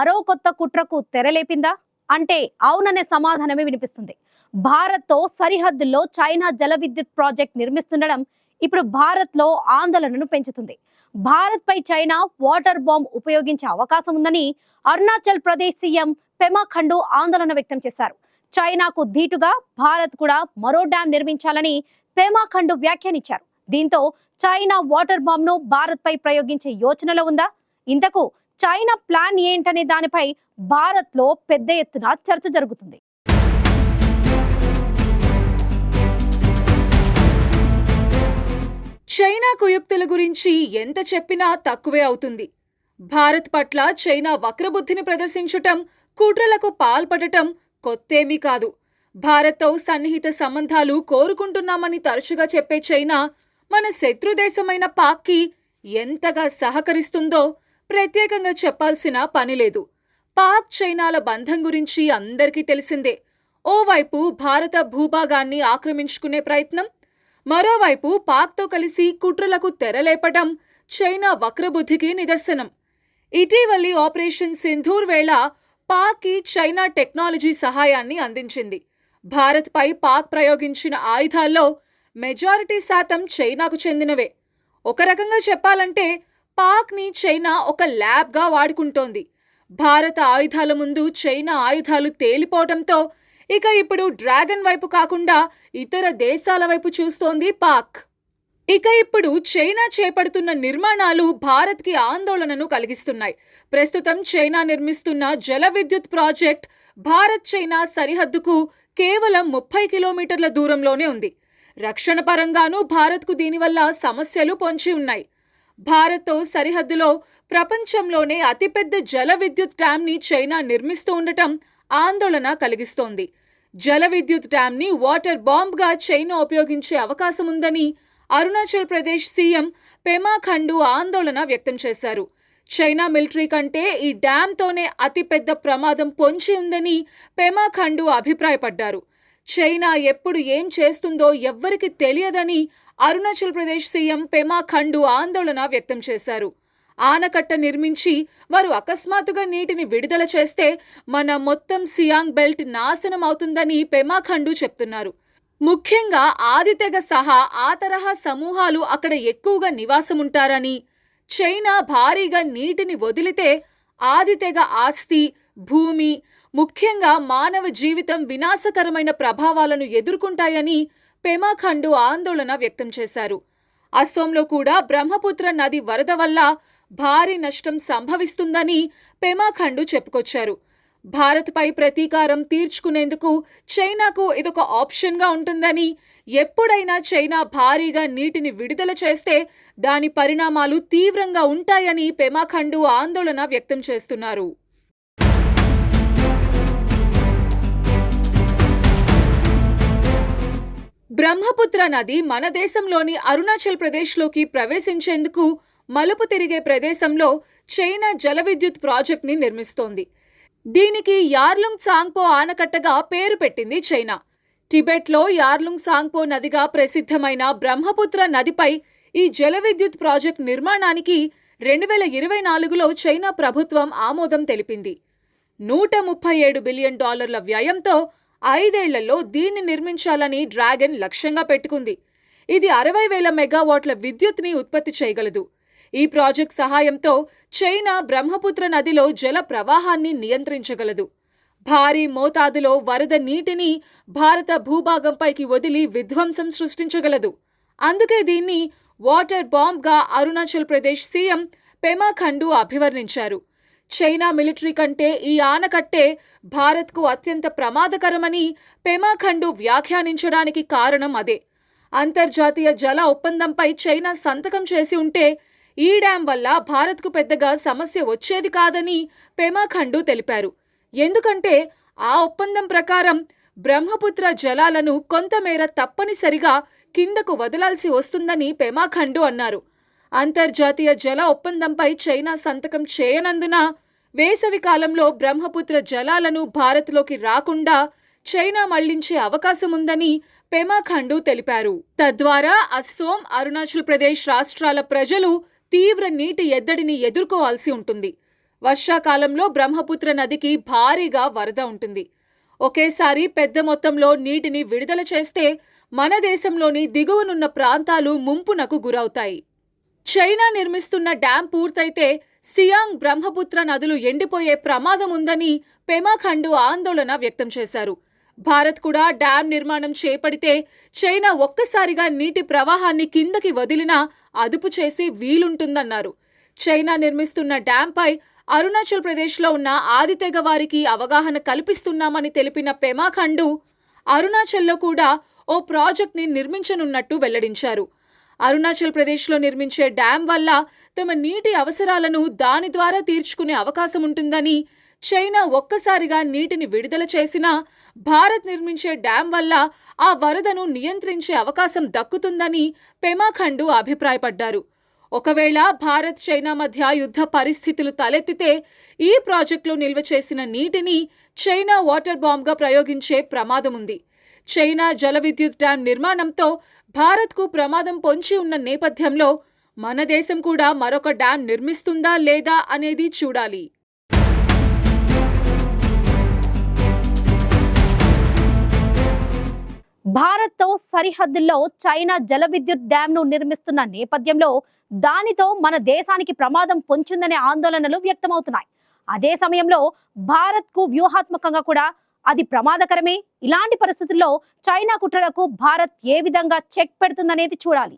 మరో కొత్త కుట్రకు తెరలేపిందా అంటే అవుననే సమాధానమే వినిపిస్తుంది. భారత్తో సరిహద్దుల్లో చైనా జల విద్యుత్ ప్రాజెక్ట్ నిర్మిస్తుండడం ఇప్పుడు భారత్లో ఆందోళనను పెంచుతుంది. భారత్ పై చైనా వాటర్ బాంబ్ ఉపయోగించే అవకాశం ఉందని అరుణాచల్ ప్రదేశ్ సీఎం పెమా ఖండు ఆందోళన వ్యక్తం చేశారు. చైనాకు ధీటుగా భారత్ కూడా మరో డ్యాం నిర్మించాలని పెమా ఖండు వ్యాఖ్యానించారు. దీంతో చైనా వాటర్ బాంబ్ ను భారత్ పై ప్రయోగించే యోచనలో ఉందా? ఇంతకు చైనా ప్లాన్ ఏంటనే దానిపై భారత్ లో పెద్ద ఎత్తున చర్చ జరుగుతుంది. చైనా కుయుక్తుల గురించి ఎంత చెప్పినా తక్కువే అవుతుంది. భారత్ పట్ల చైనా వక్రబుద్ధిని ప్రదర్శించటం, కుట్రలకు పాల్పడటం కొత్తేమీ కాదు. భారత్తో సన్నిహిత సంబంధాలు కోరుకుంటున్నామని తరచుగా చెప్పే చైనా మన శత్రుదేశమైన పాక్కి ఎంతగా సహకరిస్తుందో ప్రత్యేకంగా చెప్పాల్సిన పనిలేదు. పాక్ చైనాల బంధం గురించి అందరికీ తెలిసిందే. ఓవైపు భారత భూభాగాన్ని ఆక్రమించుకునే ప్రయత్నం, మరోవైపు పాక్తో కలిసి కుట్రలకు తెరలేపటం చైనా వక్రబుద్ధికి నిదర్శనం. ఇటీవలి ఆపరేషన్ సింధూర్ వేళ పాక్కి చైనా టెక్నాలజీ సహాయాన్ని అందించింది. భారత్పై పాక్ ప్రయోగించిన ఆయుధాల్లో మెజారిటీ శాతం చైనాకు చెందినవే. ఒక రకంగా చెప్పాలంటే పాక్ని చైనా ఒక ల్యాబ్గా వాడుకుంటోంది. భారత ఆయుధాల ముందు చైనా ఆయుధాలు తేలిపోవటంతో ఇక ఇప్పుడు డ్రాగన్ వైపు కాకుండా ఇతర దేశాల వైపు చూస్తోంది పాక్. ఇక ఇప్పుడు చైనా చేపడుతున్న నిర్మాణాలు భారత్కి ఆందోళనను కలిగిస్తున్నాయి. ప్రస్తుతం చైనా నిర్మిస్తున్న జల విద్యుత్ ప్రాజెక్ట్ భారత్ చైనా సరిహద్దుకు కేవలం 30 కిలోమీటర్ల దూరంలోనే ఉంది. రక్షణ పరంగానూ భారత్కు దీనివల్ల సమస్యలు పొంచి ఉన్నాయి. భారత్తో సరిహద్దులో ప్రపంచంలోనే అతిపెద్ద జల విద్యుత్ డ్యాంని చైనా నిర్మిస్తూ ఉండటం ఆందోళన కలిగిస్తోంది. జల విద్యుత్ డ్యాంని వాటర్ బాంబ్గా చైనా ఉపయోగించే అవకాశం ఉందని అరుణాచల్ ప్రదేశ్ సీఎం పెమా ఖండు ఆందోళన వ్యక్తం చేశారు. చైనా మిలిటరీ కంటే ఈ డ్యాంతోనే అతిపెద్ద ప్రమాదం పొంచి ఉందని పెమా ఖండు అభిప్రాయపడ్డారు. చైనా ఎప్పుడు ఏం చేస్తుందో ఎవ్వరికి తెలియదని అరుణాచల్ ప్రదేశ్ సీఎం పెమా ఖండు ఆందోళన వ్యక్తం చేశారు. ఆనకట్ట నిర్మించి వారు అకస్మాత్తుగా నీటిని విడుదల చేస్తే మన మొత్తం సియాంగ్ బెల్ట్ నాశనం అవుతుందని పెమా ఖండు చెప్తున్నారు. ముఖ్యంగా ఆదితెగ సహా ఆ తరహా సమూహాలు అక్కడ ఎక్కువగా నివాసముంటారని, చైనా భారీగా నీటిని వదిలితే ఆదితెగ ఆస్తి, భూమి, ముఖ్యంగా మానవ జీవితం వినాశకరమైన ప్రభావాలను ఎదుర్కొంటాయని పెమా ఖండు ఆందోళన వ్యక్తం చేశారు. అస్సోంలో కూడా బ్రహ్మపుత్ర నది వరద వల్ల భారీ నష్టం సంభవిస్తుందని పెమా ఖండు చెప్పుకొచ్చారు. భారత్పై ప్రతీకారం తీర్చుకునేందుకు చైనాకు ఇదొక ఆప్షన్గా ఉంటుందని, ఎప్పుడైనా చైనా భారీగా నీటిని విడుదల చేస్తే దాని పరిణామాలు తీవ్రంగా ఉంటాయని పెమా ఖండు ఆందోళన వ్యక్తం చేస్తున్నారు. బ్రహ్మపుత్ర నది మన దేశంలోని అరుణాచల్ ప్రదేశ్లోకి ప్రవేశించేందుకు మలుపు తిరిగే ప్రదేశంలో చైనా జల విద్యుత్ ప్రాజెక్ట్ని నిర్మిస్తోంది. దీనికి యార్లుంగ్ సాంగ్పో ఆనకట్టగా పేరు పెట్టింది చైనా. టిబెట్లో యార్లుంగ్ సాంగ్పో నదిగా ప్రసిద్ధమైన బ్రహ్మపుత్ర నదిపై ఈ జల విద్యుత్ ప్రాజెక్ట్ నిర్మాణానికి 2024లో చైనా ప్రభుత్వం ఆమోదం తెలిపింది. $137 బిలియన్ వ్యయంతో 5 ఏళ్లలో దీన్ని నిర్మించాలని డ్రాగన్ లక్ష్యంగా పెట్టుకుంది. ఇది 60,000 మెగావాట్ల విద్యుత్ని ఉత్పత్తి చేయగలదు. ఈ ప్రాజెక్ట్ సహాయంతో చైనా బ్రహ్మపుత్ర నదిలో జల ప్రవాహాన్ని నియంత్రించగలదు. భారీ మోతాదులో వరద నీటిని భారత భూభాగంపైకి వదిలి విధ్వంసం సృష్టించగలదు. అందుకే దీన్ని వాటర్ బాంబ్గా అరుణాచల్ ప్రదేశ్ సీఎం పెమా ఖండు అభివర్ణించారు. చైనా మిలిటరీ కంటే ఈ ఆనకట్టే భారత్కు అత్యంత ప్రమాదకరమని పెమా ఖండు వ్యాఖ్యానించడానికి కారణం అదే. అంతర్జాతీయ జల ఒప్పందంపై చైనా సంతకం చేసి ఉంటే ఈ డ్యాం వల్ల భారత్కు పెద్దగా సమస్య వచ్చేది కాదని పెమా ఖండు తెలిపారు. ఎందుకంటే ఆ ఒప్పందం ప్రకారం బ్రహ్మపుత్ర జలాలను కొంతమేర తప్పనిసరిగా కిందకు వదలాల్సి వస్తుందని పెమా ఖండు అన్నారు. అంతర్జాతీయ జల ఒప్పందంపై చైనా సంతకం చేయనందున వేసవి కాలంలో బ్రహ్మపుత్ర జలాలను భారత్లోకి రాకుండా చైనా మళ్లించే అవకాశముందని పెమా ఖండు తెలిపారు. తద్వారా అస్సోం, అరుణాచల్ ప్రదేశ్ రాష్ట్రాల ప్రజలు తీవ్ర నీటి ఎద్దడిని ఎదుర్కోవాల్సి ఉంటుంది. వర్షాకాలంలో బ్రహ్మపుత్ర నదికి భారీగా వరద ఉంటుంది. ఒకేసారి పెద్ద మొత్తంలో నీటిని విడుదల చేస్తే మన దేశంలోని దిగువనున్న ప్రాంతాలు ముంపునకు గురవుతాయి. చైనా నిర్మిస్తున్న డ్యాం పూర్తయితే సియాంగ్, బ్రహ్మపుత్ర నదులు ఎండిపోయే ప్రమాదం ఉందని పెమా ఖండు ఆందోళన వ్యక్తం చేశారు. భారత్ కూడా డ్యాం నిర్మాణం చేపడితే చైనా ఒక్కసారిగా నీటి ప్రవాహాన్ని కిందకి వదిలినా అదుపు చేసి వీలుంటుందన్నారు. చైనా నిర్మిస్తున్న డ్యాంపై అరుణాచల్ ప్రదేశ్లో ఉన్న ఆదితెగ వారికి అవగాహన కల్పిస్తున్నామని తెలిపిన పెమా ఖండు అరుణాచల్లో కూడా ఓ ప్రాజెక్ట్ని నిర్మించనున్నట్టు వెల్లడించారు. అరుణాచల్ ప్రదేశ్లో నిర్మించే డ్యాం వల్ల తమ నీటి అవసరాలను దాని ద్వారా తీర్చుకునే అవకాశం ఉంటుందని, చైనా ఒక్కసారిగా నీటిని విడుదల చేసినా భారత్ నిర్మించే డ్యాం వల్ల ఆ వరదను నియంత్రించే అవకాశం దక్కుతుందని పెమా ఖండు అభిప్రాయపడ్డారు. ఒకవేళ భారత్, చైనా మధ్య యుద్ధ పరిస్థితులు తలెత్తితే ఈ ప్రాజెక్టులో నిల్వ చేసిన నీటిని చైనా వాటర్ బాంబ్గా ప్రయోగించే ప్రమాదం ఉంది. చైనా జల విద్యుత్ డ్యాం నిర్మాణంతో భారత్కు ప్రమాదం పొంచి ఉన్న నేపథ్యంలో మన దేశం కూడా మరొక డ్యాం నిర్మిస్తుందా లేదా అనేది చూడాలి. భారత్తో సరిహద్దుల్లో చైనా జల విద్యుత్ డ్యాంను నిర్మిస్తున్న నేపథ్యంలో దానితో మన దేశానికి ప్రమాదం పొంచిందనే ఆందోళనలు వ్యక్తమవుతున్నాయి. అదే సమయంలో భారత్కు వ్యూహాత్మకంగా కూడా అది ప్రమాదకరమే. ఇలాంటి పరిస్థితుల్లో చైనా కుట్రలకు భారత్ ఏ విధంగా చెక్ పెడుతుందనేది చూడాలి.